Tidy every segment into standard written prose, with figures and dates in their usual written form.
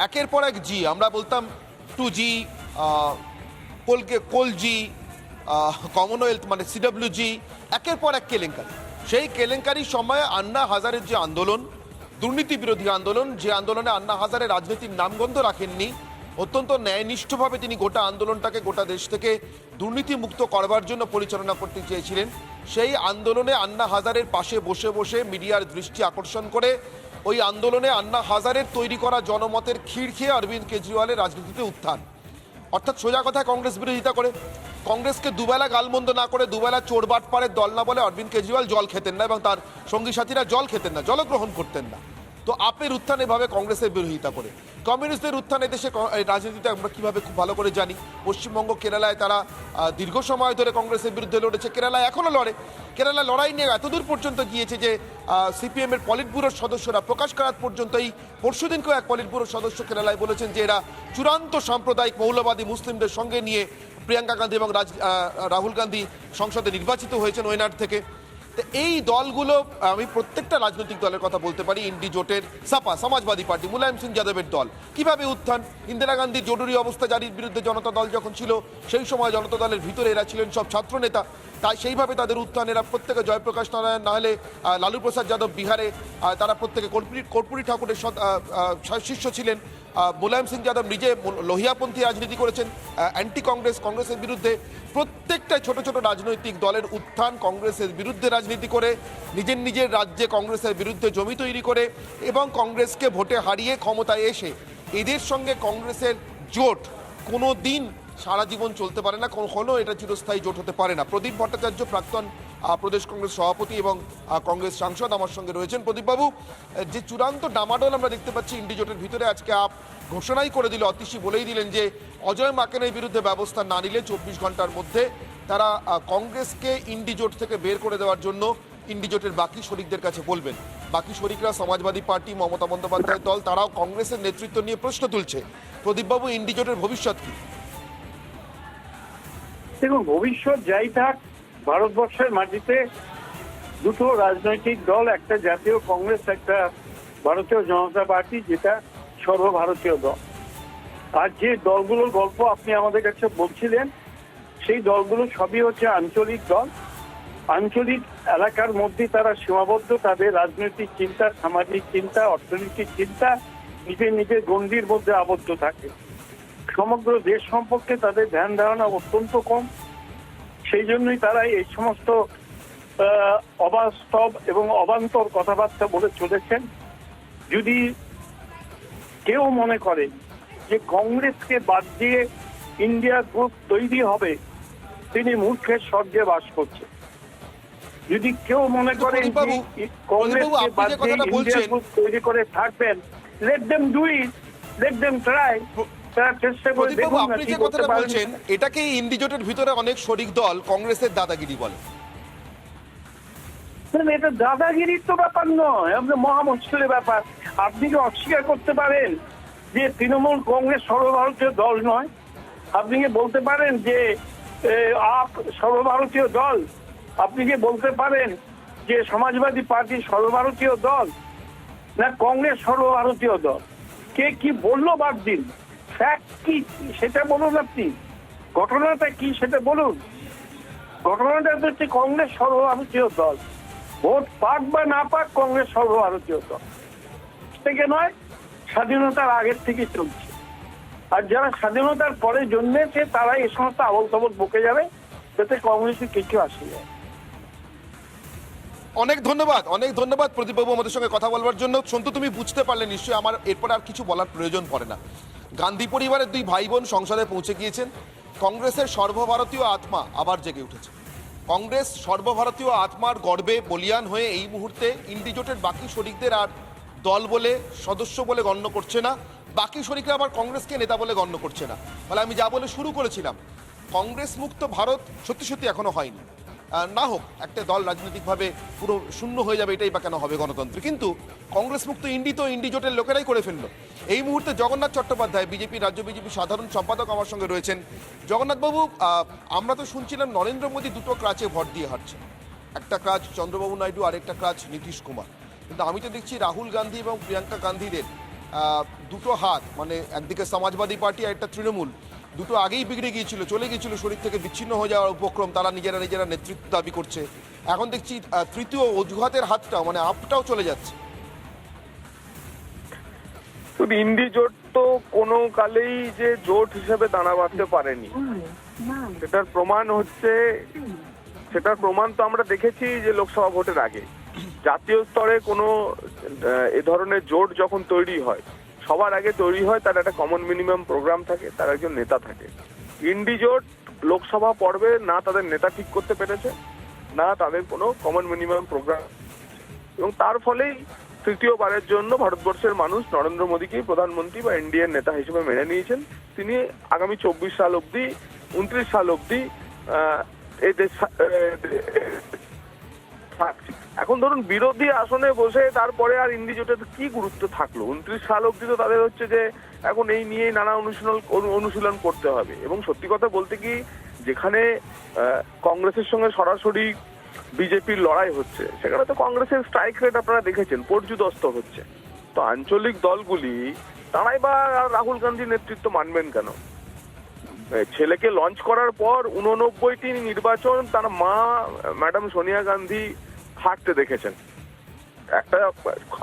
একের পর এক জি, আমরা বলতাম 2G, কোলজি, কমনওয়েলথ মানে CWG, একের পর এক কেলেঙ্কারি। সেই কেলেঙ্কারির সময় আন্না হাজারের যে আন্দোলন, দুর্নীতি বিরোধী আন্দোলন, যে আন্দোলনে আন্না হাজারে রাজনীতির নামগন্ধ রাখেননি, অত্যন্ত ন্যায়নিষ্ঠভাবে তিনি গোটা আন্দোলনটাকে গোটা দেশ থেকে দুর্নীতি মুক্ত করবার জন্য পরিচালনা করতে চেয়েছিলেন। সেই আন্দোলনে আন্না হাজারের পাশে বসে বসে মিডিয়ার দৃষ্টি আকর্ষণ করে ওই আন্দোলনে আন্না হাজারের তৈরি করা জনমতের ক্ষীর খেয়ে অরবিন্দ কেজরিওয়ালের রাজনীতিতে উত্থান। অর্থাৎ সোজা কথায় কংগ্রেস বিরোধিতা করে, কংগ্রেসকে দুবেলা গালমন্দ না করে, দুবেলা চোরবাটপাড়ের দল না বলে অরবিন্দ কেজরিওয়াল জল খেতেন না এবং তার সঙ্গী সাথীরা জল খেতেন না, জলগ্রহণ করতেন না। তো আপের উত্থান এভাবে কংগ্রেসের বিরোধিতা করে, কমিউনিস্টদের উত্থান এদেশে রাজনীতিতে আমরা কীভাবে খুব ভালো করে জানি। পশ্চিমবঙ্গ, কেরালায় তারা দীর্ঘ সময় ধরে কংগ্রেসের বিরুদ্ধে লড়েছে, কেরালায় এখনও লড়ে। কেরালা লড়াই নিয়ে এতদূর পর্যন্ত গিয়েছে যে সিপিএমের পলিট ব্যুরোর সদস্যরা প্রকাশ করার পর্যন্ত, এই পরশুদিনকেও এক পলিট ব্যুরোর সদস্য কেরালায় বলেছেন যে এরা চূড়ান্ত সাম্প্রদায়িক মৌলবাদী মুসলিমদের সঙ্গে নিয়ে প্রিয়াঙ্কা গান্ধী এবং রাহুল গান্ধী সংসদে নির্বাচিত হয়েছেন ওয়েনার থেকে। তো এই দলগুলো, আমি প্রত্যেকটা রাজনৈতিক দলের কথা বলতে পারি, ইন্ডি জোটের সাপা, সমাজবাদী পার্টি, মুলায়ম সিং যাদবের দল, কিভাবে উত্থান। ইন্দিরা গান্ধীর জরুরি অবস্থা জারির বিরুদ্ধে জনতা দল যখন ছিল, সেই সময় জনতা দলের ভিতরে এরা ছিলেন সব ছাত্র নেতা, তাই সেইভাবে তাদের উত্থান। এরা প্রত্যেকে জয়প্রকাশ নারায়ণ না হলে লালু প্রসাদ যাদব বিহারে, তারা প্রত্যেকে কর্পূরী ঠাকুরের শিষ্য ছিলেন। মুলায়ম সিং যাদব নিজে লোহিয়াপন্থী রাজনীতি করেছেন, অ্যান্টি কংগ্রেসের বিরুদ্ধে। প্রত্যেকটা ছোট ছোট রাজনৈতিক দলের উত্থান কংগ্রেসের বিরুদ্ধে রাজনীতি করে, নিজের রাজ্যে কংগ্রেসের বিরুদ্ধে জমি তৈরি করে এবং কংগ্রেসকে ভোটে হারিয়ে ক্ষমতায় এসে এদের সঙ্গে কংগ্রেসের জোট কোনো দিন সারা জীবন চলতে পারে না, কখনো এটা চিরস্থায়ী জোট হতে পারে না। প্রদীপ ভট্টাচার্য, প্রাক্তন প্রদেশ কংগ্রেস সভাপতি এবং কংগ্রেস সাংসদ, আমার সঙ্গে রয়েছেন। প্রদীপবাবু, যে চূড়ান্ত ডামাডোল আমরা দেখতে পাচ্ছি ইন্ডি জোটের ভিতরে, আজকে আপ ঘোষণাই করে দিল, অতীশী বলেই দিলেন যে অজয় মাকেনের বিরুদ্ধে ব্যবস্থা না নিলে 24 ঘন্টার মধ্যে তারা কংগ্রেসকে ইন্ডি জোট থেকে বের করে দেওয়ার জন্য ইন্ডি জোটের বাকি শরিকদের কাছে বলবেন। বাকি শরিকরা সমাজবাদী পার্টি, মমতা বন্দ্যোপাধ্যায়ের দল, তারাও কংগ্রেসের নেতৃত্ব নিয়ে প্রশ্ন তুলছে। প্রদীপবাবু, ইন্ডি জোটের ভবিষ্যৎ কি? দেখুন, ভবিষ্যৎ যাই থাক, ভারতবর্ষের মাটিতে দুটো রাজনৈতিক দল, একটা জাতীয় কংগ্রেস, একটা ভারতীয় জনতা পার্টি, যেটা সর্বভারতীয় দল। আর যে দলগুলোর গল্প আপনি আমাদের কাছে বলছিলেন, সেই দলগুলো সবই হচ্ছে আঞ্চলিক দল। আঞ্চলিক এলাকার মধ্যে তারা সীমাবদ্ধ, তাদের রাজনৈতিক চিন্তা, সামাজিক চিন্তা, অর্থনৈতিক চিন্তা নিজের গণ্ডির মধ্যে আবদ্ধ থাকে। সমগ্র দেশ সম্পর্কে তাদের ধ্যান ধারণা অত্যন্ত কম। সেই জন্যই তারা এই সমস্ত অবাস্তব এবং অবান্তর কথাবার্তা বলে চলেছেন। যদি কেউ মনে করে যে কংগ্রেসকে বাদ দিয়ে ইন্ডিয়া গ্রুপ তৈরি হবে, তিনি মূর্খের স্বর্গে বাস করছে। যদি কেউ মনে করেন কংগ্রেসকে বাদ দিয়ে ইন্ডিয়া গ্রুপ তৈরি করে থাকবেন, let them do it, let them try. আপনি যে কথাটা বলছেন, এটাকে ইন্ডি জোটের ভিতরে অনেক শরিক দল কংগ্রেসের দাদাগিরি বলে। এটা দাদাগিরির তো ব্যাপার নয়, মহা মুশকিলের ব্যাপার। আপনি কি অস্বীকার করতে পারেন যে তৃণমূল কংগ্রেস সর্বভারতীয় দল নয়? আপনি কি বলতে পারেন যে আপ সর্বভারতীয় দল? আপনি কি বলতে পারেন যে সমাজবাদী পার্টি সর্বভারতীয় দল? না কংগ্রেস সর্বভারতীয় দল? কে কি বললো বাদ দিন, ফ্যাক্ট কি সেটা বলুন। আপনি ঘটনাটা কি সেটা বলুন। ঘটনাটা হচ্ছে কংগ্রেস সর্বভারতীয় দল। ভোট পাক বা না পাক, কংগ্রেস সর্বভারতীয় দল থেকে নয়, স্বাধীনতার আগের থেকে চলছে। আর যারা স্বাধীনতার পরে জন্মেছে তারা এই সমস্ত আবল তাবল বকে যাবে, যাতে কংগ্রেসের কিছু আসে যায়। অনেক ধন্যবাদ প্রদীপবাবু আমাদের সঙ্গে কথা বলবার জন্য। সন্তু, তুমি বুঝতে পারলে নিশ্চয়ই, আমার এরপর আর কিছু বলার প্রয়োজন পড়ে না। গান্ধী পরিবারের দুই ভাই বোন সংসদে পৌঁছে গিয়েছেন। কংগ্রেসের সর্বভারতীয় আত্মা আবার জেগে উঠেছে। কংগ্রেস সর্বভারতীয় আত্মার গর্বে বলিয়ান হয়ে এই মুহূর্তে ইন্ডি জোটের বাকি শরিকদের আর দল বলে, সদস্য বলে গণ্য করছে না। বাকি শরিকরা আবার কংগ্রেসকে নেতা বলে গণ্য করছে না। ফলে আমি যা বলে শুরু করেছিলাম, কংগ্রেস মুক্ত ভারত সত্যি এখনো হয়নি। না হোক, একটা দল রাজনৈতিকভাবে পুরো শূন্য হয়ে যাবে, এটাই বা কেন হবে গণতন্ত্রে। কিন্তু কংগ্রেস মুক্ত ইন্ডি তো ইন্ডি জোটের লোকেরাই করে ফেললো। এই মুহূর্তে জগন্নাথ চট্টোপাধ্যায়, রাজ্য বিজেপি সাধারণ সম্পাদক, আমার সঙ্গে রয়েছেন। জগন্নাথবাবু, আমরা তো শুনছিলাম নরেন্দ্র মোদী দুটো ক্রাচে ভোট দিয়ে হারছে, একটা ক্রাচ চন্দ্রবাবু নাইডু, আরেকটা ক্রাচ নীতিশ কুমার। কিন্তু আমি তো দেখছি রাহুল গান্ধী এবং প্রিয়াঙ্কা গান্ধীদের দুটো হাত, মানে একদিকে সমাজবাদী পার্টি আর একটা তৃণমূল, দুটো আগেই বিগড়ে গিয়েছিল, চলে গিয়েছিল, শরীর থেকে বিচ্ছিন্ন হয়ে যাওয়ার উপক্রম, তারা নিজেরা নেতৃত্ব দাবি করছে। এখন দেখছি তৃতীয় অজুহাতের হাতটাও, মানে আপটাও চলে যাচ্ছে। শুধু ইন্ডি জোট তো কোনো কালেই যে জোট হিসেবে দানা বাঁধতে পারেনি, সেটার প্রমাণ তো আমরা দেখেছি যে লোকসভা ভোটের আগে জাতীয় স্তরে কোনো এ ধরনের জোট যখন তৈরি হয়, সবার আগে তৈরি হয় তার একটা কমন মিনিমাম প্রোগ্রাম থাকে, তার একজন নেতা থাকে। ইন্ডি জোট লোকসভা পর্বে না তাদের নেতা ঠিক করতে পেরেছে, না তাদের কোনো কমন মিনিমাম প্রোগ্রাম, এবং তার ফলেই তৃতীয়বারের জন্য ভারতবর্ষের মানুষ নরেন্দ্র মোদীকেই প্রধানমন্ত্রী বা এনডিএর নেতা হিসেবে মেনে নিয়েছেন। তিনি আগামী 24 সাল অবধি 29 সাল অবধি এই দেশ থাকছে। এখন ধরুন বিরোধী আসনে বসে তারপরে আর ইন্ডি জোটের কি গুরুত্ব থাকলো? 29 সাল অবধি তো তাদের হচ্ছে যে এখন এই নিয়ে নানা অনুশীলন করতে হবে। এবং সত্যি কথা বলতে কি, যেখানে কংগ্রেসের সঙ্গে সরাসরি বিজেপির লড়াই হচ্ছে, সেখানে তো কংগ্রেসের স্ট্রাইক রেট আপনারা দেখেছেন, পর্যুদস্ত হচ্ছে। তো আঞ্চলিক দলগুলি তারাই বা রাহুল গান্ধীর নেতৃত্ব মানবেন কেন? ছেলেকে লঞ্চ করার পর 89টি নির্বাচন তার মা ম্যাডাম সোনিয়া গান্ধী হারতে দেখেছেন। একটা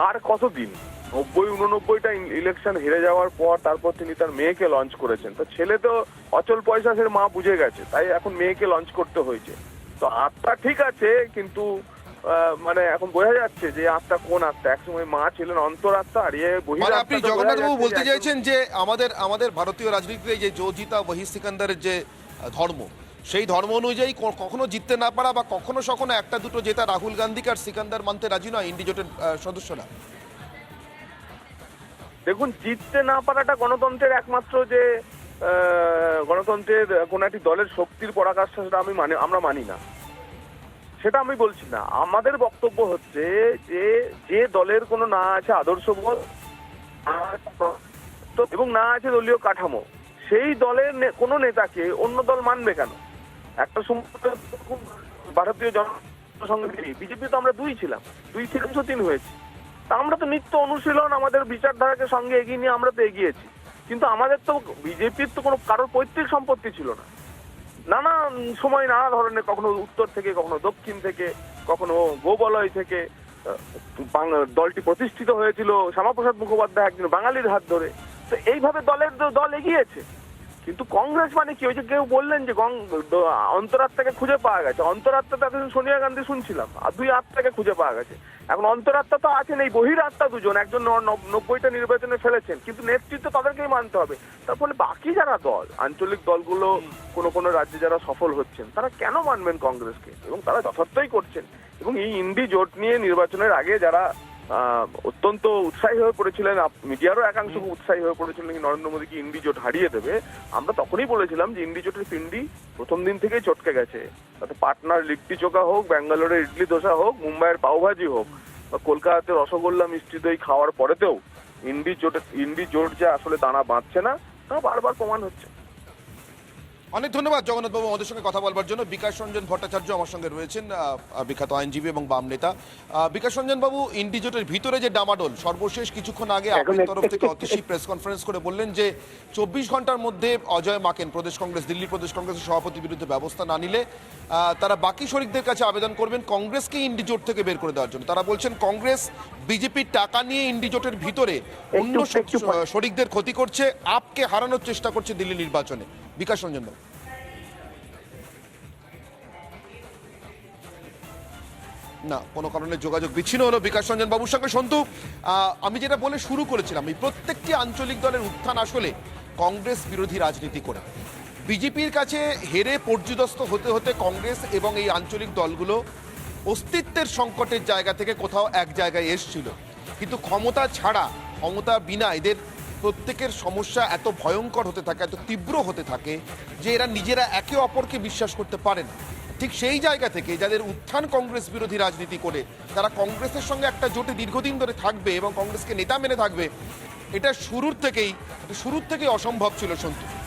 আর কতদিন, 90-89টা ইলেকশন হেরে যাওয়ার পর তারপর তিনি তার মেয়েকে লঞ্চ করেছেন। তো ছেলে তো অচল পয়সা সে মা বুঝে গেছে, তাই এখন মেয়েকে লঞ্চ করতে হয়েছে। তো আত্মা ঠিক আছে, কিন্তু মানে এখন বোঝা যাচ্ছে যে আত্মা কোন আত্মা। একসময় মা ছিলেন অন্তরাত্মা, আর মানে আপনি জগন্নাথবাবু বলতে চাইছেন যে আমাদের ভারতীয় রাজনীতিতে যে জো জিতা ওহি সিকান্দারের যে ধর্ম, সেই ধর্ম অনুযায়ী কখনো জিততে না পারা বা কখনো একটা দুটো জেতা রাহুল গান্ধীকে আর সিকান্দার মানতে রাজি নয় ইন্ডি জোটের সদস্যরা। দেখুন, জিততে না পারাটা গণতন্ত্রের একমাত্র যে গণতন্ত্রের কোন একটি দলের শক্তির পরাকাষ্ঠা, সেটা আমরা মানি না, সেটা আমি বলছি না। আমাদের বক্তব্য হচ্ছে যে দলের কোনো না আছে আদর্শবোধ এবং না আছে দলীয় কাঠামো, সেই দলের কোনো নেতাকে অন্য দল মানবে কেন? একটা সময় ভারতীয় জনসংঘ বিজেপি তো আমরা দুই ছিলাম, 303 হয়েছে। তা আমরা তো নিত্য অনুশীলন আমাদের বিচারধারাকে সঙ্গে এগিয়ে নিয়ে আমরা তো এগিয়েছি। কিন্তু আমাদের তো বিজেপির তো কোনো কারোর পৈতৃক সম্পত্তি ছিল না। নানা সময় নানা ধরনের, কখনো উত্তর থেকে, কখনো দক্ষিণ থেকে, কখনো গোবলয় থেকে দলটি প্রতিষ্ঠিত হয়েছিল শ্যামাপ্রসাদ মুখোপাধ্যায় একজন বাঙালির হাত ধরে। তো এইভাবে দল এগিয়েছে। কিন্তু কংগ্রেস মানে কি? ওই যে কেউ বললেন যে অন্তরাত্মাকে খুঁজে পাওয়া গেছে। অন্তরাত্মা তো এতদিন সোনিয়া গান্ধী শুনছিলাম, আর 2 আত্মাকে খুঁজে পাওয়া গেছে। এখন অন্তরাত্মা তো আছেন, এই বহির আত্মা দুজন, একজন 90টা নির্বাচনে ফেলেছেন, কিন্তু নেতৃত্ব তাদেরকেই মানতে হবে। তার ফলে বাকি যারা দল, আঞ্চলিক দলগুলো কোনো রাজ্যে যারা সফল হচ্ছেন, তারা কেন মানবেন কংগ্রেসকে? এবং তারা যথার্থই করছেন। এবং এই ইন্ডি জোট নিয়ে নির্বাচনের আগে যারা অত্যন্ত উৎসাহী হয়ে পড়েছিলেন, মিডিয়ারও একাংশ উৎসাহী হয়ে পড়েছিলেন নরেন্দ্র মোদীকে ইন্ডি জোট হারিয়ে দেবে, আমরা তখনই বলেছিলাম যে ইন্ডি জোটের পিন্ডি প্রথম দিন থেকেই চটকে গেছে। তাতে পাটনার লিট্টি চোখা হোক, ব্যাঙ্গালোরের ইডলি দোসা হোক, মুম্বাইয়ের পাওভাজি হোক, বা কলকাতাতে রসগোল্লা মিষ্টি দই খাওয়ার পরেতেও ইন্ডি জোট যে আসলে দানা বাঁধছে না, তা বারবার প্রমাণ হচ্ছে। অনেক ধন্যবাদ জগন্নাথবাবু আমাদের সঙ্গে কথা বলবার জন্য। বিকাশ রঞ্জন ভট্টাচার্য আমার সঙ্গে রয়েছেন, বিখ্যাত আইনজীবী এবং বাম নেতা। বিকাশ রঞ্জন বাবু, ইন্ডি জোটের ভিতরে যে ডামাডোল, সর্বশেষ কিছুক্ষণ আগে আপনার তরফ থেকে অতিশী প্রেস কনফারেন্স করে বললেন যে 24 ঘন্টার মধ্যে অজয় মাকেন, দিল্লি প্রদেশ কংগ্রেসের সভাপতির বিরুদ্ধে ব্যবস্থা না নিলে তারা বাকি শরিকদের কাছে আবেদন করবেন কংগ্রেসকে ইন্ডি জোট থেকে বের করে দেওয়ার জন্য। তারা বলছেন কংগ্রেস বিজেপির টাকা নিয়ে ইন্ডি জোটের ভিতরে অন্য শরিকদের ক্ষতি করছে, আপকে হারানোর চেষ্টা করছে দিল্লি নির্বাচনে। বিকাশ রঞ্জন বাবু। না, কোনো কারণে যোগাযোগ বিচ্ছিন্ন হলো বিকাশ রঞ্জন বাবুর সঙ্গে। সন্তু, আমি যেটা বলে শুরু করেছিলাম, এই প্রত্যেকটি আঞ্চলিক দলের উত্থান আসলে কংগ্রেস বিরোধী রাজনীতি করে। বিজেপির কাছে হেরে পর্যুদস্ত হতে হতে কংগ্রেস এবং এই আঞ্চলিক দলগুলো অস্তিত্বের সংকটের জায়গা থেকে কোথাও এক জায়গায় এসছিল। কিন্তু ক্ষমতা ছাড়া, ক্ষমতা বিনা এদের প্রত্যেকের সমস্যা এত ভয়ঙ্কর হতে থাকে, এত তীব্র হতে থাকে যে এরা নিজেরা একে অপরকে বিশ্বাস করতে পারে না। ঠিক সেই জায়গা থেকে যাদের উত্থান কংগ্রেস বিরোধী রাজনীতি করে, তারা কংগ্রেসের সঙ্গে একটা জোটে দীর্ঘদিন ধরে থাকবে এবং কংগ্রেসকে নেতা মেনে থাকবে, এটা শুরুর থেকেই অসম্ভব ছিল সন্তু।